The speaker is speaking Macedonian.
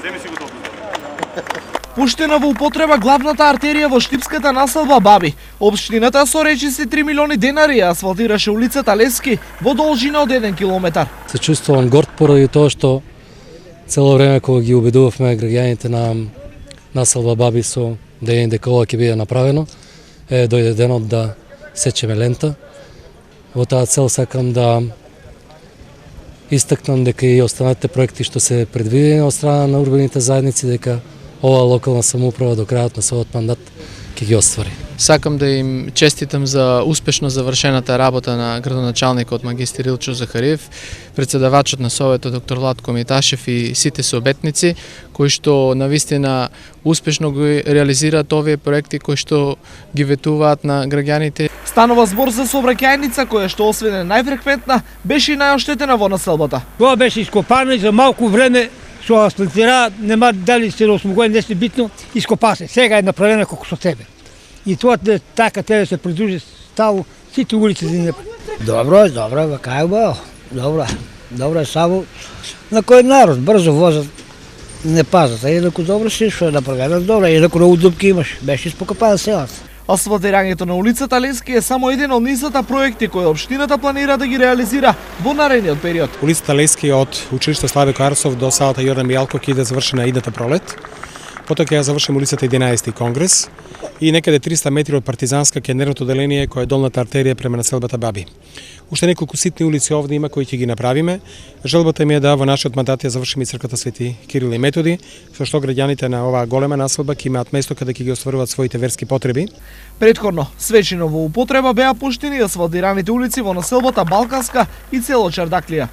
Земи си го толку. Пуштена во употреба главната артерија во штипската населба Баби. Општината со речиси 3 милиони денари асфалтираше улицата Левски во должина од 1 километар. Се чувствувам горд поради тоа што цело време кога ги убедувавме граѓаните на населба Баби со дека ова ќе биде направено, дојде денот да сечеме лента. Во таа цел сакам да истакнам дека и останатите проекти што се предвидени од страна на урбаните заедници, дека ова локална самоуправа до крајот на својот мандат ќе ги оствари. Сакам да им честитам за успешно завршената работа на градоначалникот магистир Илчо Захариев, председавачот на Советот доктор Владко Миташев и сите советници кои што навистина успешно го реализираат овие проекти кои што ги ветуваат на граѓаните. Станува збор за сообраќајница која што освен најфреквентна беше и најоштетена во населбата. Тоа беше ископана и за малку време со асфалтира, нема дали се 8 години, не се битно, ископа се. Сега е направена како со тебе. И тоа така тебе се придружи стало сите улици за не. Добро, кај бао. Добро, само на кој народ брзо возат, не пазат. А инаку добро си што е направено, добро. Инаку многу дупки имаш, беше испокопана селата. Асфалтирањето на улицата Левски е само еден од низата проекти кои општината планира да ги реализира во наредниот период. Улицата Левски од училиште Славе Карсов до салата Јордан Мијалков ќе биде завршена идната пролет. Потоа ќе ја завршиме улицата 11 Конгрес и некаде 300 метри од Партизанска ке нервното деление која е долната артерија према населбата Баби. Уште неколку ситни улици овде има кои ќе ги направиме. Желбата ми е да во нашиот мандат ја завршиме и црквата Свети Кирил и Методи, со што граѓаните на оваа голема населба ќе имаат место каде ќе ги остваруваат своите верски потреби. Претходно, свечено во употреба беа пуштени асфалтираните улици во населбата Балканска и цело Чардаклија.